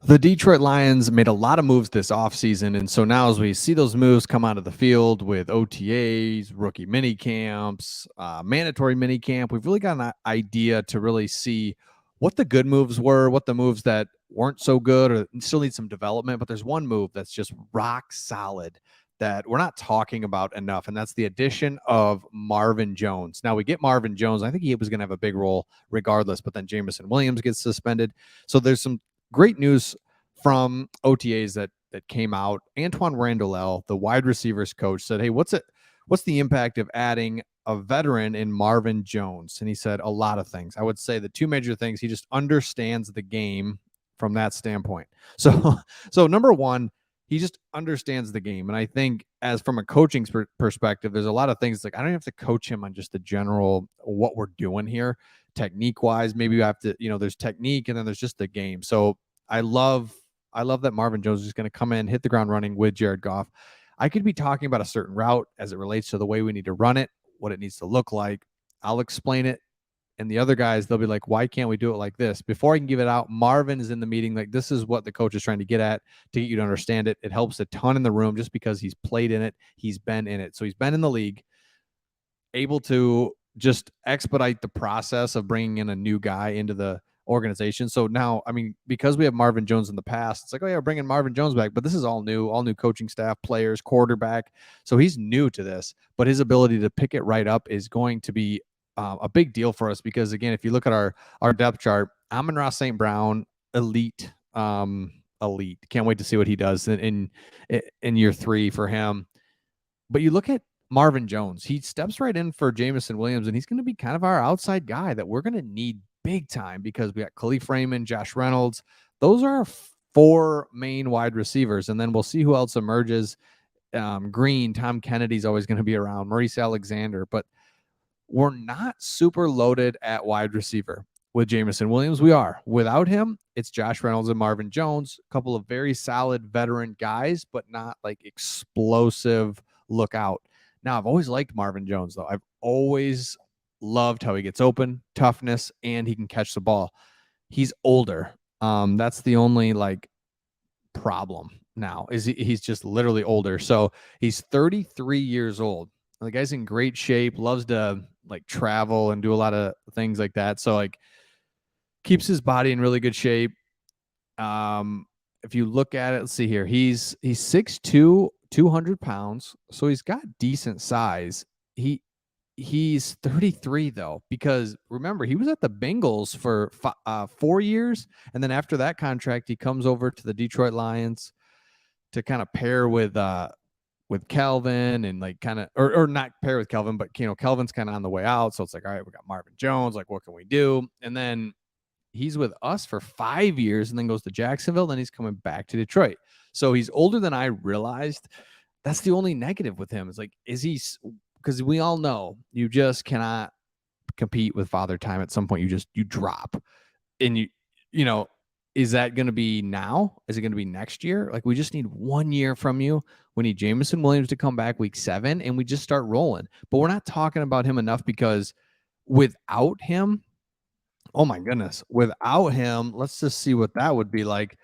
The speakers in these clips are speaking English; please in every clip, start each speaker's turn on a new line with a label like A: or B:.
A: The Detroit Lions made a lot of moves this offseason. And so now, as we see those moves come out of the field with OTAs, rookie mini camps, mandatory mini camp, we've really got an idea to really see what the good moves were, what the moves that weren't so good or still need some development. But there's one move that's just rock solid that we're not talking about enough, and that's the addition of Marvin Jones. Now, we get Marvin Jones. I think he was going to have a big role regardless, but then Jameson Williams gets suspended. So there's some great news from OTAs that came out. Antoine Randall, the wide receivers coach, said, "Hey, what's the impact of adding a veteran in Marvin Jones?" And he said a lot of things. I would say the two major things: he just understands the game from that standpoint. So, so number one, he just understands the game, and I think as from a coaching perspective, there's a lot of things like I don't have to coach him on just the general what we're doing here, technique wise. Maybe you have to, there's technique, and then there's just the game. So I love that Marvin Jones is going to come in, hit the ground running with Jared Goff. I could be talking about a certain route as it relates to the way we need to run it, what it needs to look like. I'll explain it. And the other guys, they'll be like, why can't we do it like this? Before I can give it out, Marvin is in the meeting. Like, this is what the coach is trying to get at to get you to understand it. It helps a ton in the room just because he's played in it. He's been in it. So he's been in the league, able to just expedite the process of bringing in a new guy into the organization. So now, I mean, because we have Marvin Jones in the past, it's like, oh yeah, we're bringing Marvin Jones back, but this is all new coaching staff, players, quarterback. So he's new to this, but his ability to pick it right up is going to be a big deal for us because again, if you look at our depth chart, Amon-Ra St. Brown, elite, elite. Can't wait to see what he does in year 3 for him. But you look at Marvin Jones, he steps right in for Jameson Williams, and he's going to be kind of our outside guy that we're going to need big time because we got Khalif Raymond, Josh Reynolds. Those are our 4 main wide receivers, and then we'll see who else emerges. Green, Tom Kennedy's always going to be around, Maurice Alexander, but we're not super loaded at wide receiver. With Jameson Williams, we are. Without him, it's Josh Reynolds and Marvin Jones, a couple of very solid veteran guys, but not like explosive look out. Now, I've always liked Marvin Jones, though. I've always loved how he gets open, toughness, and he can catch the ball. He's older. That's the only like problem now is he's just literally older. So he's 33 years old. The guy's in great shape, loves to like travel and do a lot of things like that. So like keeps his body in really good shape. If you look at it, let's see here. He's 6'2", 200 pounds. So he's got decent size. He's 33 though, because remember he was at the Bengals for 4 years, and then after that contract, he comes over to the Detroit Lions to kind of pair with Calvin and like kind of or not pair with Calvin, but Calvin's kind of on the way out, so it's like, all right, we got Marvin Jones. Like, what can we do? And then he's with us for 5 years, and then goes to Jacksonville. Then he's coming back to Detroit. So he's older than I realized. That's the only negative with him. Is like, is he? Because we all know you just cannot compete with father time. At some point, you drop, and you know, is that going to be now? Is it going to be next year? Like, we just need 1 year from you. We need Jameson Williams to come back week 7, and we just start rolling. But we're not talking about him enough because without him, oh my goodness, without him, let's just see what that would be like.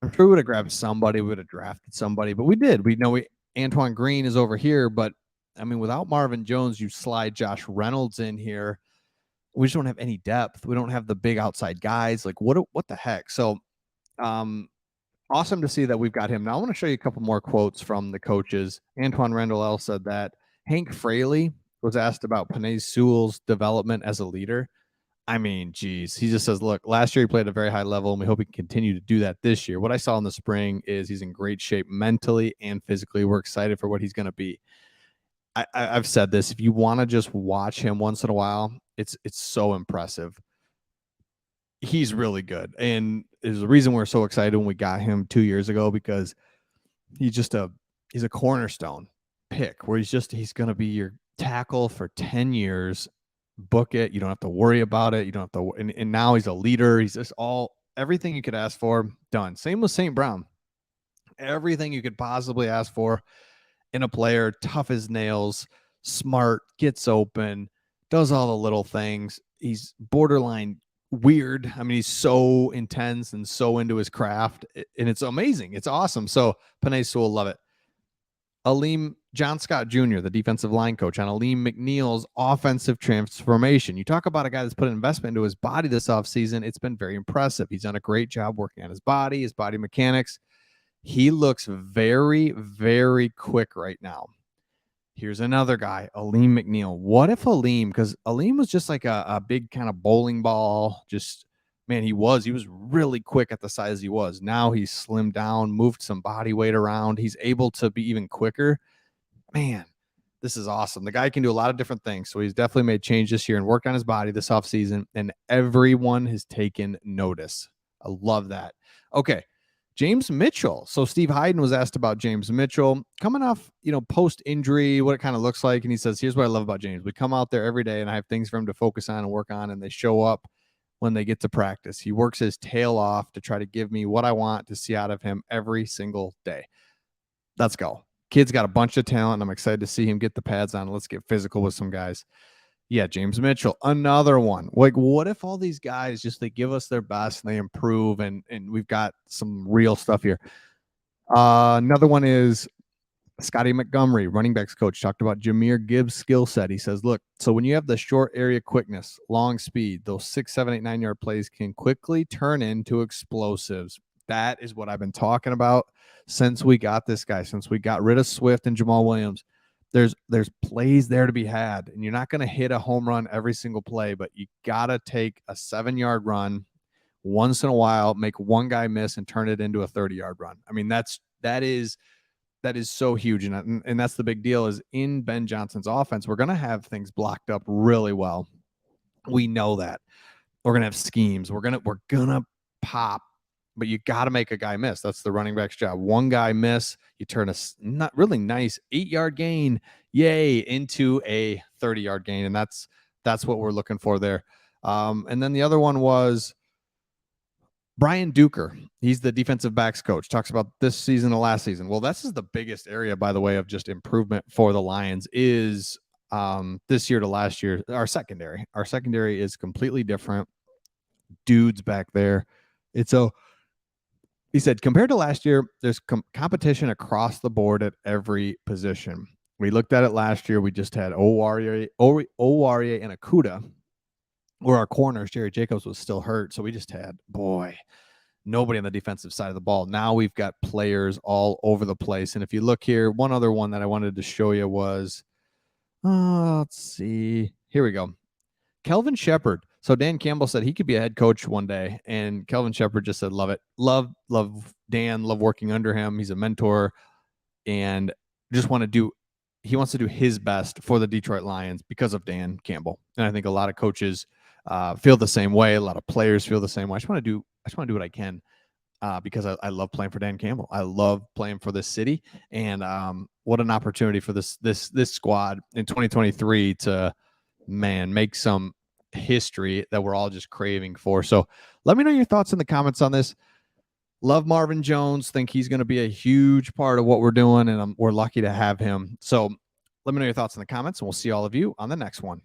A: I'm sure we would have grabbed somebody, we would have drafted somebody, but we did. We know Antoine Green is over here, but I mean, without Marvin Jones, you slide Josh Reynolds in here. We just don't have any depth. We don't have the big outside guys. Like, what the heck? So, awesome to see that we've got him. Now, I want to show you a couple more quotes from the coaches. Antoine Randall said that Hank Fraley was asked about Penei Sewell's development as a leader. I mean, geez, he just says, look, last year he played at a very high level, and we hope he can continue to do that this year. What I saw in the spring is he's in great shape mentally and physically. We're excited for what he's going to be. I've said this. If you want to just watch him once in a while, it's so impressive. He's really good, and there's a reason we're so excited when we got him 2 years ago, because he's a cornerstone pick where he's going to be your tackle for 10 years. Book it. You don't have to worry about it. You don't have to. And now he's a leader. He's just everything you could ask for, done. Same with St. Brown. Everything you could possibly ask for in a player, tough as nails, smart, gets open, does all the little things. He's borderline weird. I mean, he's so intense and so into his craft, and it's amazing. It's awesome. So Penei Sewell, love it. John Scott Jr., the defensive line coach, on Aleem McNeil's offensive transformation. You talk about a guy that's put an investment into his body this offseason. It's been very impressive. He's done a great job working on his body mechanics. He looks very, very quick right now. Here's another guy, Aleem McNeil. What if Aleem, because Aleem was just like a big kind of bowling ball, just, man, he was really quick at the size he was. Now he's slimmed down, moved some body weight around. He's able to be even quicker. Man, this is awesome. The guy can do a lot of different things. So he's definitely made change this year and worked on his body this offseason, and everyone has taken notice. I love that. Okay. James Mitchell. So Steve Hyden was asked about James Mitchell coming off, post injury, what it kind of looks like. And he says, here's what I love about James. We come out there every day and I have things for him to focus on and work on, and they show up when they get to practice. He works his tail off to try to give me what I want to see out of him every single day. Let's go. Kid's got a bunch of talent. I'm excited to see him get the pads on. Let's get physical with some guys. Yeah, James Mitchell, another one. Like, what if all these guys just, they give us their best and they improve, and we've got some real stuff here. Another one is Scotty Montgomery, running backs coach, talked about Jahmyr Gibbs' skill set. He says, look, so when you have the short area quickness, long speed, those 6, 7, 8, 9 yard plays can quickly turn into explosives. That is what I've been talking about since we got this guy, since we got rid of Swift and Jamal Williams. There's plays there to be had, and you're not going to hit a home run every single play, but you got to take a 7-yard run once in a while, make one guy miss and turn it into a 30-yard run. I mean, that is so huge. And that's the big deal, is in Ben Johnson's offense, we're going to have things blocked up really well. We know that. We're going to have schemes. We're going to pop, but you got to make a guy miss. That's the running back's job. One guy miss, you turn a not really nice 8-yard gain, yay, into a 30-yard gain. And that's what we're looking for there. And then the other one was Brian Duker. He's the defensive backs coach. Talks about this season and last season. Well, this is the biggest area, by the way, of just improvement for the Lions is this year to last year. Our secondary is completely different. Dudes back there. He said, compared to last year, there's competition across the board at every position. We looked at it last year. We just had Owarie and Akuda, where our corners, Jerry Jacobs, was still hurt. So we just had, nobody on the defensive side of the ball. Now we've got players all over the place. And if you look here, one other one that I wanted to show you was, let's see. Here we go. Kelvin Shepard. So Dan Campbell said he could be a head coach one day, and Kelvin Shepard just said, love it. Love Dan, love working under him. He's a mentor, and he wants to do his best for the Detroit Lions because of Dan Campbell. And I think a lot of coaches feel the same way. A lot of players feel the same way. I just want to do what I can because I love playing for Dan Campbell. I love playing for this city, and what an opportunity for this squad in 2023 to, make some history that we're all just craving for. So let me know your thoughts in the comments on this. Love Marvin Jones. Think he's going to be a huge part of what we're doing, and we're lucky to have him. So let me know your thoughts in the comments, and we'll see all of you on the next one.